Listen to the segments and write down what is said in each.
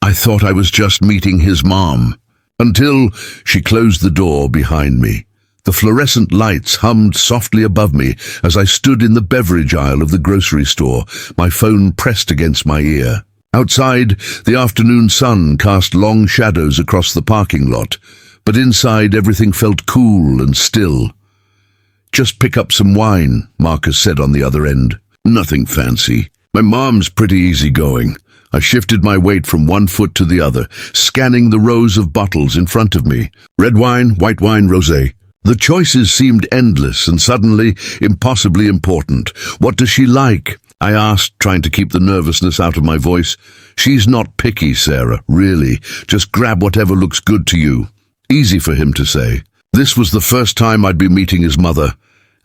I thought I was just meeting his mom, until she closed the door behind me. The fluorescent lights hummed softly above me as I stood in the beverage aisle of the grocery store, my phone pressed against my ear. Outside, the afternoon sun cast long shadows across the parking lot, but inside everything felt cool and still. "Just pick up some wine," Marcus said on the other end. "Nothing fancy. My mom's pretty easygoing." I shifted my weight from one foot to the other, scanning the rows of bottles in front of me. Red wine, white wine, rosé. The choices seemed endless and suddenly impossibly important. "What does she like?" I asked, trying to keep the nervousness out of my voice. "She's not picky, Sarah, really. Just grab whatever looks good to you." Easy for him to say. This was the first time I'd be meeting his mother,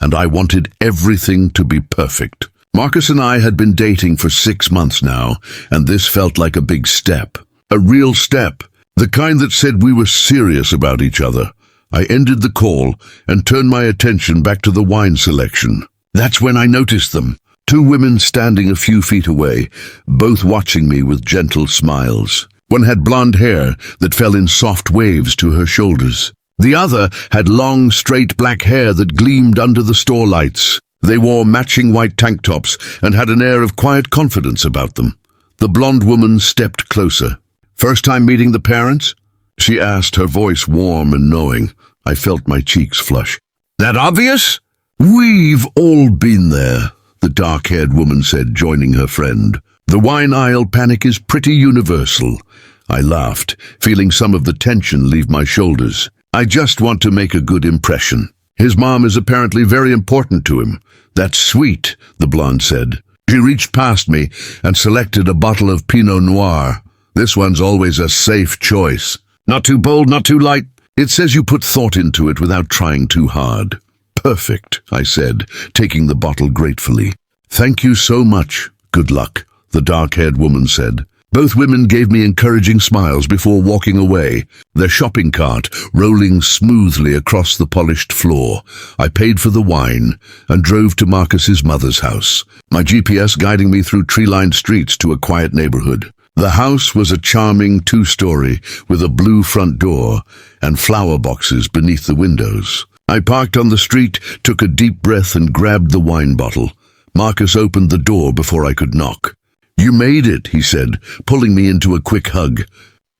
and I wanted everything to be perfect. Marcus and I had been dating for 6 months now, and this felt like a big step. A real step. The kind that said we were serious about each other. I ended the call and turned my attention back to the wine selection. That's when I noticed them. 2 women standing a few feet away, both watching me with gentle smiles. One had blonde hair that fell in soft waves to her shoulders. The other had long, straight black hair that gleamed under the store lights. They wore matching white tank tops and had an air of quiet confidence about them. The blonde woman stepped closer. "First time meeting the parents?" she asked, her voice warm and knowing. I felt my cheeks flush. "That obvious?" "We've all been there," the dark-haired woman said, joining her friend. "The wine aisle panic is pretty universal." I laughed, feeling some of the tension leave my shoulders. "I just want to make a good impression. His mom is apparently very important to him." "That's sweet," the blonde said. She reached past me and selected a bottle of Pinot Noir. "This one's always a safe choice. Not too bold, not too light. It says you put thought into it without trying too hard." "Perfect," I said, taking the bottle gratefully. "Thank you so much. Good luck," the dark-haired woman said. Both women gave me encouraging smiles before walking away, their shopping cart rolling smoothly across the polished floor. I paid for the wine and drove to Marcus's mother's house, my GPS guiding me through tree-lined streets to a quiet neighborhood. The house was a charming 2-story with a blue front door and flower boxes beneath the windows. I parked on the street, took a deep breath and grabbed the wine bottle. Marcus opened the door before I could knock. "You made it," he said, pulling me into a quick hug.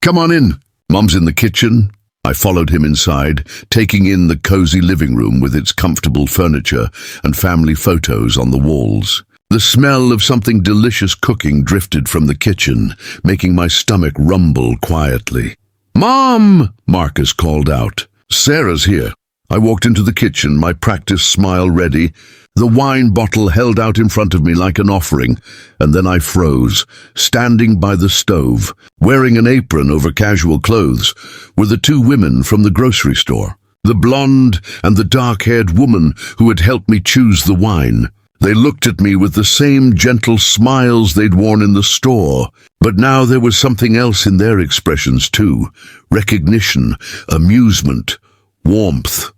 "Come on in. Mom's in the kitchen." I followed him inside, taking in the cozy living room with its comfortable furniture and family photos on the walls. The smell of something delicious cooking drifted from the kitchen, making my stomach rumble quietly. "Mom!" Marcus called out. "Sarah's here." I walked into the kitchen, my practiced smile ready, the wine bottle held out in front of me like an offering, and then I froze, standing by the stove, wearing an apron over casual clothes, were the 2 women from the grocery store, the blonde and the dark-haired woman who had helped me choose the wine. They looked at me with the same gentle smiles they'd worn in the store, but now there was something else in their expressions too. Recognition, amusement, warmth.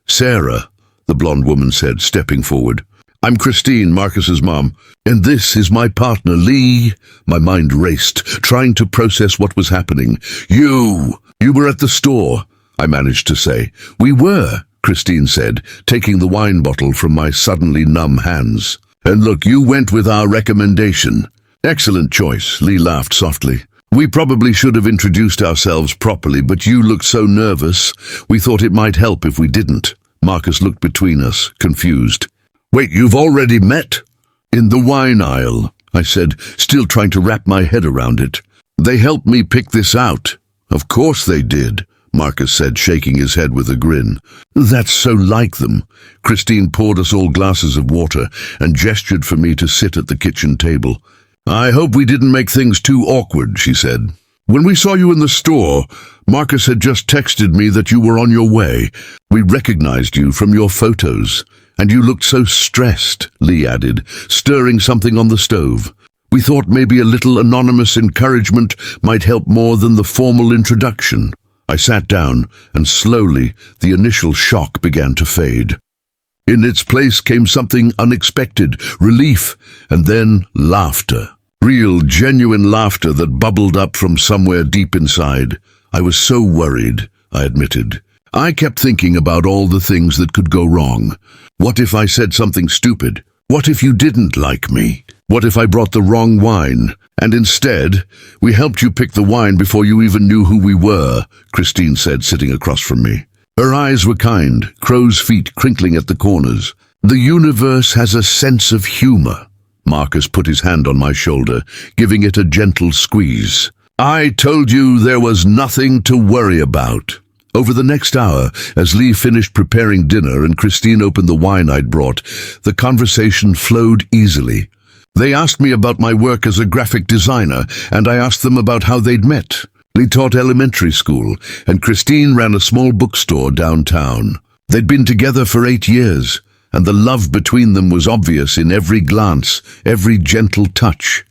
"Sarah," the blonde woman said, stepping forward. "I'm Christine, Marcus's mom, and this is my partner, Lee." My mind raced, trying to process what was happening. You were at the store," I managed to say. "We were," Christine said, taking the wine bottle from my suddenly numb hands. "And look, you went with our recommendation." "Excellent choice," Lee laughed softly. "We probably should have introduced ourselves properly, but you looked so nervous. We thought it might help if we didn't." Marcus looked between us, confused. "Wait, you've already met?" "In the wine aisle," I said, still trying to wrap my head around it. "They helped me pick this out." "Of course they did," Marcus said, shaking his head with a grin. "That's so like them." Christine poured us all glasses of water and gestured for me to sit at the kitchen table. "I hope we didn't make things too awkward," she said. "When we saw you in the store, Marcus had just texted me that you were on your way. We recognized you from your photos. And you looked so stressed," Lee added, stirring something on the stove. "We thought maybe a little anonymous encouragement might help more than the formal introduction." I sat down, and slowly the initial shock began to fade. In its place came something unexpected, relief, and then laughter. Real, genuine laughter that bubbled up from somewhere deep inside. I was so worried, I admitted. I kept thinking about all the things that could go wrong. What if I said something stupid? What if you didn't like me? What if I brought the wrong wine? And instead, we helped you pick the wine before you even knew who we were, Christine said, sitting across from me. Her eyes were kind, crow's feet crinkling at the corners. The universe has a sense of humor. Marcus put his hand on my shoulder, giving it a gentle squeeze. I told you there was nothing to worry about. Over the next hour, as Lee finished preparing dinner and Christine opened the wine I'd brought, the conversation flowed easily. They asked me about my work as a graphic designer, and I asked them about how they'd met. Lee taught elementary school, and Christine ran a small bookstore downtown. They'd been together for 8 years, and the love between them was obvious in every glance, every gentle touch.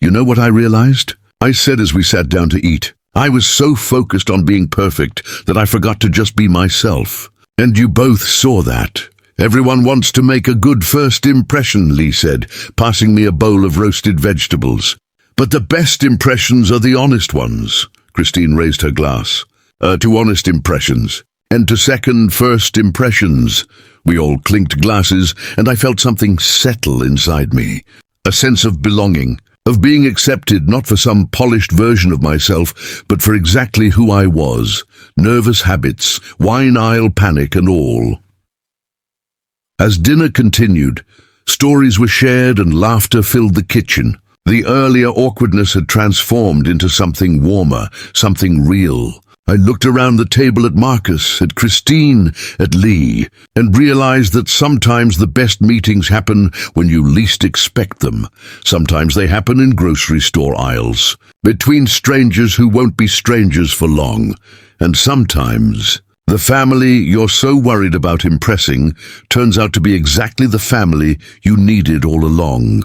You know what I realized? I said as we sat down to eat. I was so focused on being perfect that I forgot to just be myself. And you both saw that. Everyone wants to make a good first impression, Lee said, passing me a bowl of roasted vegetables. But the best impressions are the honest ones. Christine raised her glass. To honest impressions. And to second first impressions. We all clinked glasses, and I felt something settle inside me. A sense of belonging. Of being accepted not for some polished version of myself, but for exactly who I was. Nervous habits, wine aisle panic and all. As dinner continued, stories were shared and laughter filled the kitchen. The earlier awkwardness had transformed into something warmer, something real. I looked around the table at Marcus, at Christine, at Lee, and realized that sometimes the best meetings happen when you least expect them. Sometimes they happen in grocery store aisles, between strangers who won't be strangers for long. And sometimes the family you're so worried about impressing turns out to be exactly the family you needed all along.